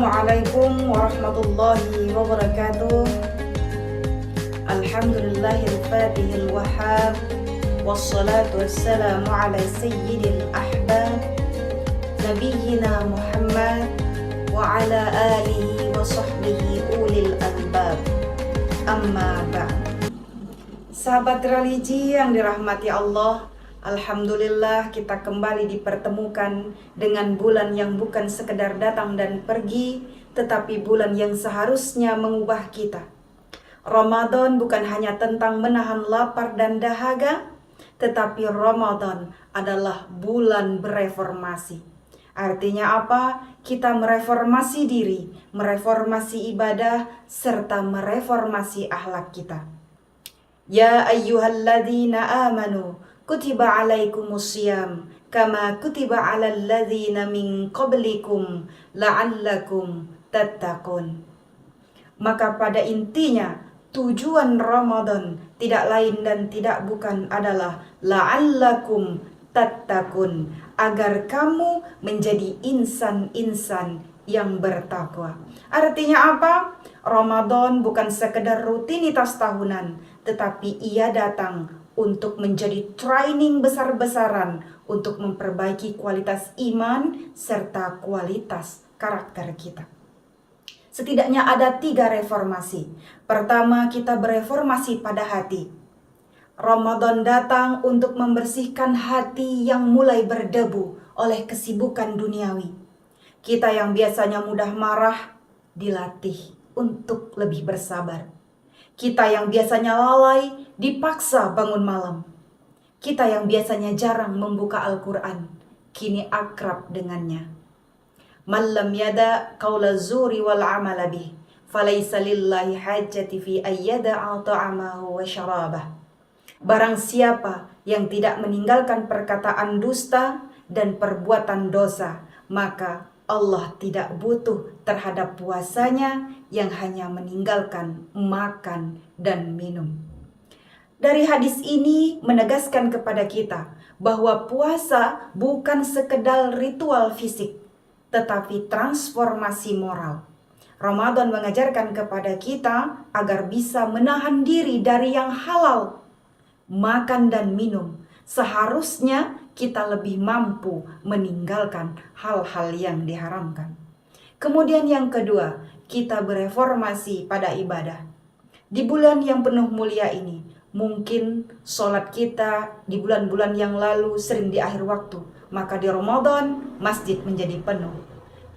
Assalamualaikum warahmatullahi wabarakatuh. Alhamdulillahil fatihil wahhab, wassalatu wassalamu ala sayyidil ahbab, nabiyyina Muhammad wa ala alihi wa sahbihi ulil albab. Amma ba'd. Sahabat religi yang dirahmati Allah, alhamdulillah kita kembali dipertemukan dengan bulan yang bukan sekedar datang dan pergi, tetapi bulan yang seharusnya mengubah kita. Ramadan bukan hanya tentang menahan lapar dan dahaga, tetapi Ramadan adalah bulan bereformasi. Artinya apa? Kita mereformasi diri, mereformasi ibadah, serta mereformasi akhlak kita. Ya ayyuhalladzina amanu kutiba alaikumusiyam kama kutiba alal ladzina min qablikum la'allakum tattaqun. Maka pada intinya tujuan Ramadan tidak lain dan tidak bukan adalah la'allakum tattaqun, agar kamu menjadi insan-insan yang bertakwa. Artinya apa? Ramadan bukan sekedar rutinitas tahunan, tetapi ia datang untuk menjadi training besar-besaran untuk memperbaiki kualitas iman serta kualitas karakter kita. Setidaknya ada 3 reformasi. Pertama, kita bereformasi pada hati. Ramadan datang untuk membersihkan hati yang mulai berdebu oleh kesibukan duniawi. Kita yang biasanya mudah marah dilatih untuk lebih bersabar. Kita yang biasanya lalai dipaksa bangun malam. Kita yang biasanya jarang membuka Al-Quran kini akrab dengannya. Man lam yada qawla zuri wal amala bih falaysa lillahi hajjati fi ayyada'a ta'amahu wa syarabah. Barang siapa yang tidak meninggalkan perkataan dusta dan perbuatan dosa, maka Allah tidak butuh terhadap puasanya yang hanya meninggalkan makan dan minum. Dari hadis ini menegaskan kepada kita bahwa puasa bukan sekedar ritual fisik, tetapi transformasi moral. Ramadan mengajarkan kepada kita agar bisa menahan diri dari yang halal, makan dan minum. Seharusnya kita lebih mampu meninggalkan hal-hal yang diharamkan. Kemudian yang kedua, kita bereformasi pada ibadah. Di bulan yang penuh mulia ini, mungkin sholat kita di bulan-bulan yang lalu sering di akhir waktu. Maka di Ramadan, masjid menjadi penuh.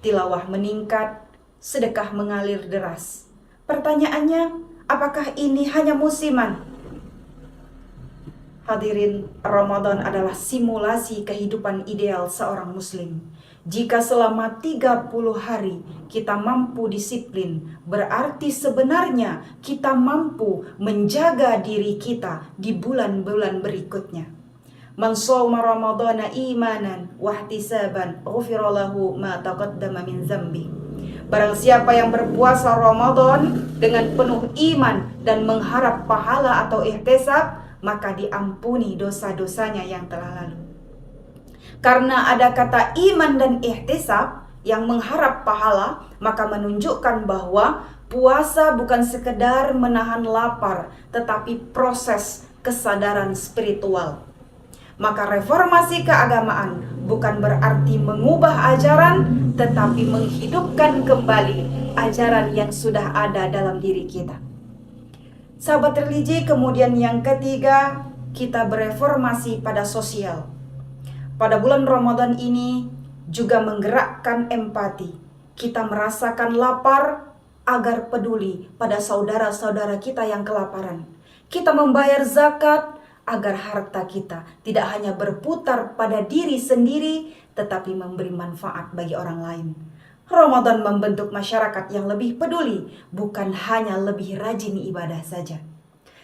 Tilawah meningkat, sedekah mengalir deras. Pertanyaannya, apakah ini hanya musiman? Hadirin, Ramadan adalah simulasi kehidupan ideal seorang muslim. Jika selama 30 hari kita mampu disiplin, berarti sebenarnya kita mampu menjaga diri kita di bulan-bulan berikutnya. Man shoma ramadhana imanan wahtisaban ghufira lahu ma taqaddama min dzambi. Barang siapa yang berpuasa Ramadan dengan penuh iman dan mengharap pahala atau ihtisab, maka diampuni dosa-dosanya yang telah lalu. Karena ada kata iman dan ihtisab yang mengharap pahala, maka menunjukkan bahwa puasa bukan sekedar menahan lapar, tetapi proses kesadaran spiritual. Maka reformasi keagamaan bukan berarti mengubah ajaran, tetapi menghidupkan kembali ajaran yang sudah ada dalam diri kita. Sahabat religi, kemudian yang ketiga, kita bereformasi pada sosial. Pada bulan Ramadan ini juga menggerakkan empati. Kita merasakan lapar agar peduli pada saudara-saudara kita yang kelaparan. Kita membayar zakat agar harta kita tidak hanya berputar pada diri sendiri, tetapi memberi manfaat bagi orang lain. Ramadan membentuk masyarakat yang lebih peduli, bukan hanya lebih rajin ibadah saja.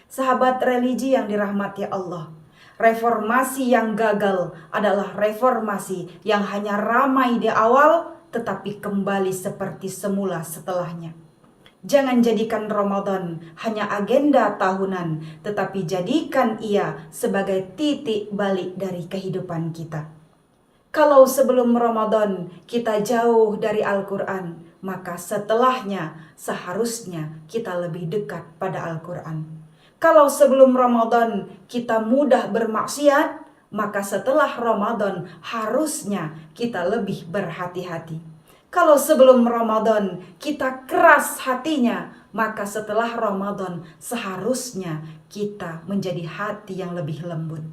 Sahabat religi yang dirahmati Allah, reformasi yang gagal adalah reformasi yang hanya ramai di awal, tetapi kembali seperti semula setelahnya. Jangan jadikan Ramadan hanya agenda tahunan, tetapi jadikan ia sebagai titik balik dari kehidupan kita. Kalau sebelum Ramadan kita jauh dari Al-Quran, maka setelahnya seharusnya kita lebih dekat pada Al-Quran. Kalau sebelum Ramadan kita mudah bermaksiat, maka setelah Ramadan harusnya kita lebih berhati-hati. Kalau sebelum Ramadan kita keras hatinya, maka setelah Ramadan seharusnya kita menjadi hati yang lebih lembut.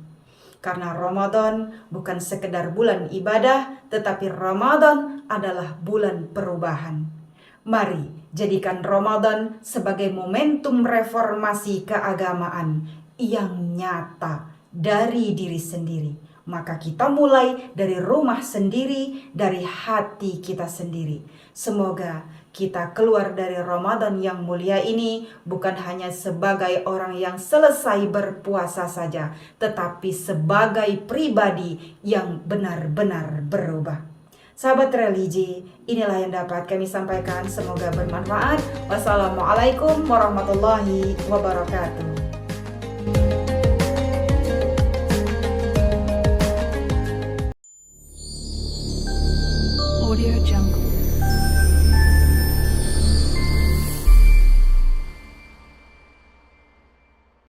Karena Ramadan bukan sekedar bulan ibadah, tetapi Ramadan adalah bulan perubahan. Mari jadikan Ramadan sebagai momentum reformasi keagamaan yang nyata dari diri sendiri. Maka kita mulai dari rumah sendiri, dari hati kita sendiri. Semoga kita keluar dari Ramadan yang mulia ini bukan hanya sebagai orang yang selesai berpuasa saja, tetapi sebagai pribadi yang benar-benar berubah. Sahabat religi, inilah yang dapat kami sampaikan. Semoga bermanfaat. Wassalamualaikum warahmatullahi wabarakatuh. Audio Jungle.